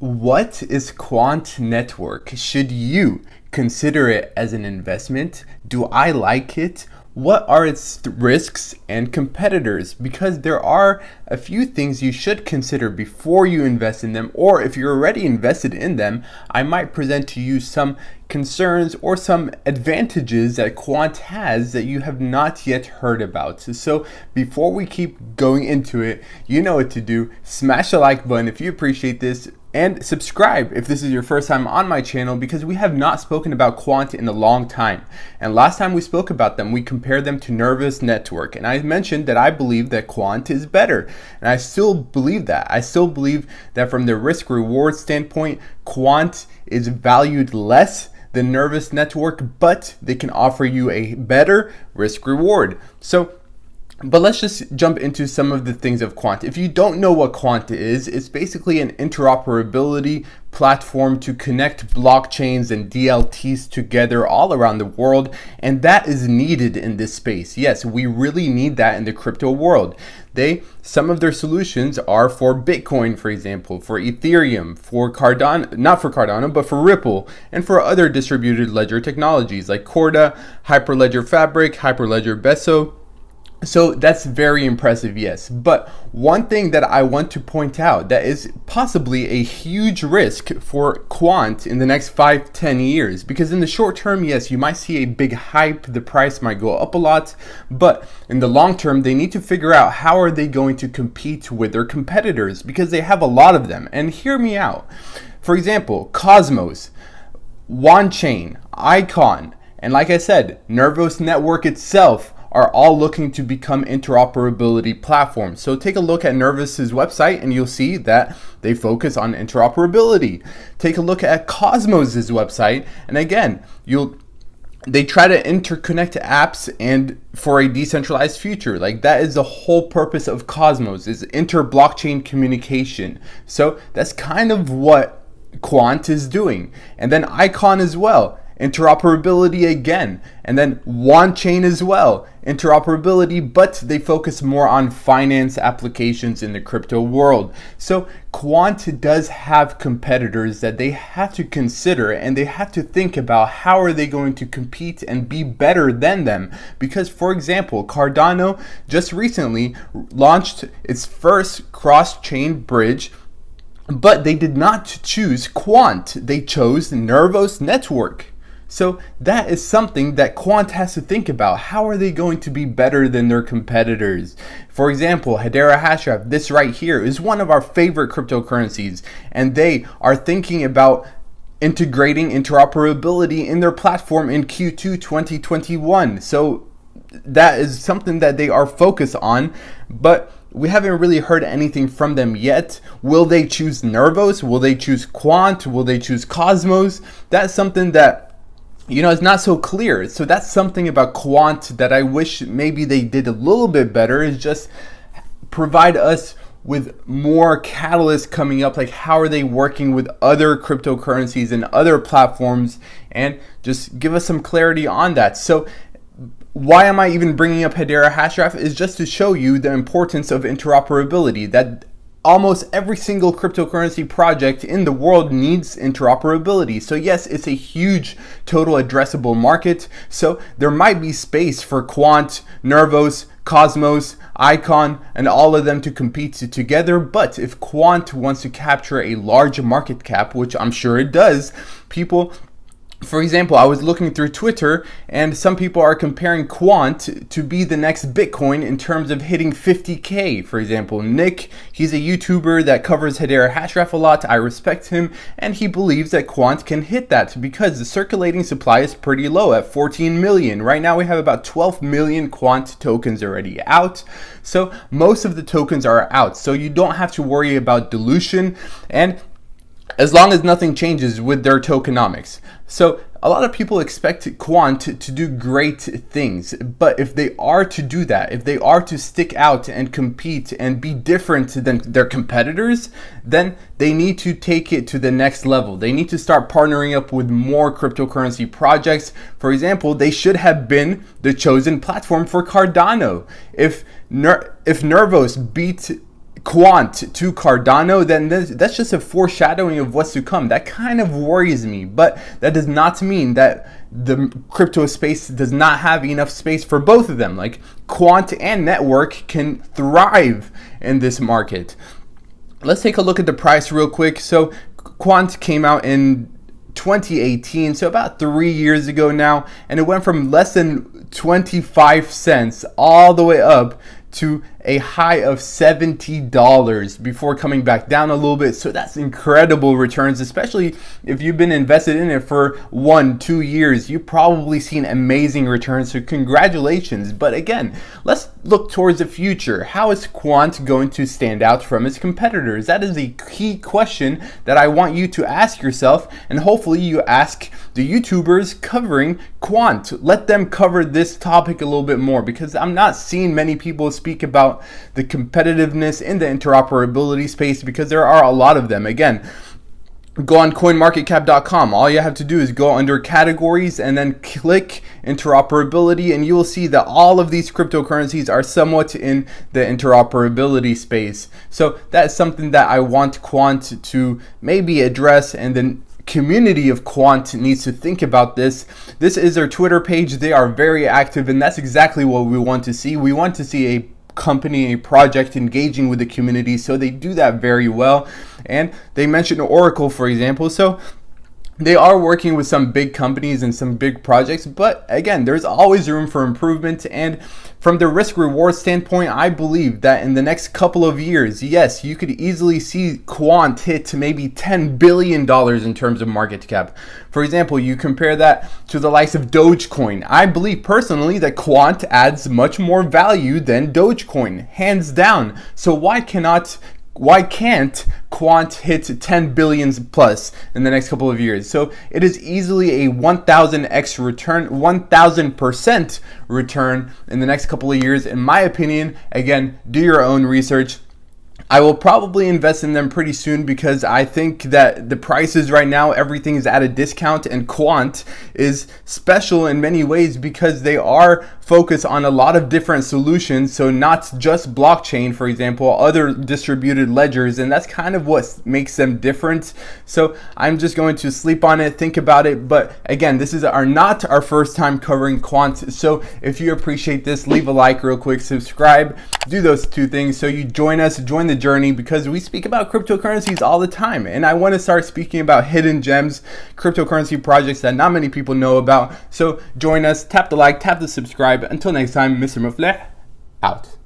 What is Quant Network? Should you consider it as an investment? Do I like it? What are its risks and competitors? Because there are a few things you should consider before you invest in them, or if you're already invested in them, I might present to you some concerns or some advantages that Quant has that you have not yet heard about. So before we keep going into it, you know what to do. Smash the like button if you appreciate this, and subscribe if this is your first time on my channel, because we have not spoken about Quant in a long time. And last time we spoke about them, we compared them to Nervous Network, and I mentioned that I believe that Quant is better, and I still believe that. I still believe that from the risk reward standpoint, Quant is valued less than Nervous Network, but they can offer you a better risk reward. But let's just jump into some of the things of Quant. If you don't know what Quant is, it's basically an interoperability platform to connect blockchains and DLTs together all around the world, and that is needed in this space. Yes, we really need that in the crypto world. Some of their solutions are for Bitcoin, for example, for Ethereum, for Cardano, not for Cardano, but for Ripple, and for other distributed ledger technologies like Corda, Hyperledger Fabric, Hyperledger Beso. So that's very impressive, yes. But one thing that I want to point out that is possibly a huge risk for Quant in the next 5-10 years, because in the short term, yes, you might see a big hype, the price might go up a lot, but in the long term, they need to figure out how are they going to compete with their competitors, because they have a lot of them. And hear me out. For example, Cosmos, OneChain, Icon, and like I said, Nervous Network itself are all looking to become interoperability platforms. So take a look at Nervous's website and you'll see that they focus on interoperability. Take a look at Cosmos's website, and again, they try to interconnect apps and for a decentralized future. Like, that is the whole purpose of Cosmos, is inter-blockchain communication. So that's kind of what Quant is doing. And then Icon as well, interoperability again, and then OneChain as well, interoperability, but they focus more on finance applications in the crypto world. So Quant does have competitors that they have to consider, and they have to think about how are they going to compete and be better than them. Because, for example, Cardano just recently launched its first cross-chain bridge, but they did not choose Quant, they chose Nervous Network. So that is something that Quant has to think about. How are they going to be better than their competitors? For example, Hedera Hashraf, this right here, is one of our favorite cryptocurrencies, and they are thinking about integrating interoperability in their platform in Q2 2021. So that is something that they are focused on, but we haven't really heard anything from them yet. Will they choose Nervous? Will they choose Quant? Will they choose Cosmos? That's something that, it's not so clear. So that's something about Quant that I wish maybe they did a little bit better, is just provide us with more catalysts coming up, like how are they working with other cryptocurrencies and other platforms, and just give us some clarity on that. So why am I even bringing up Hedera Hashraf is just to show you the importance of interoperability, that almost every single cryptocurrency project in the world needs interoperability. So yes, it's a huge total addressable market. So there might be space for Quant, Nervous, Cosmos, Icon, and all of them to compete together. But if Quant wants to capture a large market cap, which I'm sure it does, for example, I was looking through Twitter, and some people are comparing Quant to be the next Bitcoin in terms of hitting 50K. For example, Nick, he's a YouTuber that covers Hedera Hashraf a lot. I respect him, and he believes that Quant can hit that because the circulating supply is pretty low at 14 million. Right now we have about 12 million Quant tokens already out. So most of the tokens are out. So you don't have to worry about dilution, and as long as nothing changes with their tokenomics. So a lot of people expect Quant to do great things, but if they are to do that, if they are to stick out and compete and be different than their competitors, then they need to take it to the next level. They need to start partnering up with more cryptocurrency projects. For example, they should have been the chosen platform for Cardano. If Nervous beat Quant to Cardano, then that's just a foreshadowing of what's to come. That kind of worries me, but that does not mean that the crypto space does not have enough space for both of them. Like Quant and Network can thrive in this market. Let's take a look at the price real quick. So Quant came out in 2018, so about 3 years ago now, and it went from less than 25 cents all the way up to a high of $70 before coming back down a little bit. So that's incredible returns, especially if you've been invested in it for 1-2 years. You've probably seen amazing returns, so congratulations. But again, let's look towards the future. How is Quant going to stand out from its competitors? That is a key question that I want you to ask yourself, and hopefully you ask the YouTubers covering Quant. Let them cover this topic a little bit more, because I'm not seeing many people speak about the competitiveness in the interoperability space, because there are a lot of them. Again, go on coinmarketcap.com. All you have to do is go under categories and then click interoperability, and you will see that all of these cryptocurrencies are somewhat in the interoperability space. So that's something that I want Quant to maybe address, and then community of Quant needs to think about this. This is their Twitter page. They are very active, and that's exactly what we want to see. We want to see a company, a project engaging with the community, so they do that very well. And they mentioned Oracle, for example, so they are working with some big companies and some big projects, but again, there's always room for improvement. And from the risk reward standpoint, I believe that in the next couple of years, yes, you could easily see Quant hit maybe $10 billion in terms of market cap. For example, you compare that to the likes of Dogecoin. I believe personally that Quant adds much more value than Dogecoin, hands down. So why can't Quant hit 10 billions plus in the next couple of years? So it is easily a 1000x return, 1000% return in the next couple of years, in my opinion. Again, do your own research. I will probably invest in them pretty soon, because I think that the prices right now, everything is at a discount, and Quant is special in many ways because they are focused on a lot of different solutions. So not just blockchain, for example, other distributed ledgers, and that's kind of what makes them different. So I'm just going to sleep on it, think about it. But again, this is not our first time covering Quant. So if you appreciate this, leave a like real quick, subscribe, do those two things so you join the journey, because we speak about cryptocurrencies all the time, and I want to start speaking about hidden gems, cryptocurrency projects that not many people know about. So join us, tap the like, tap the subscribe. Until next time, Mr. Mufleh out.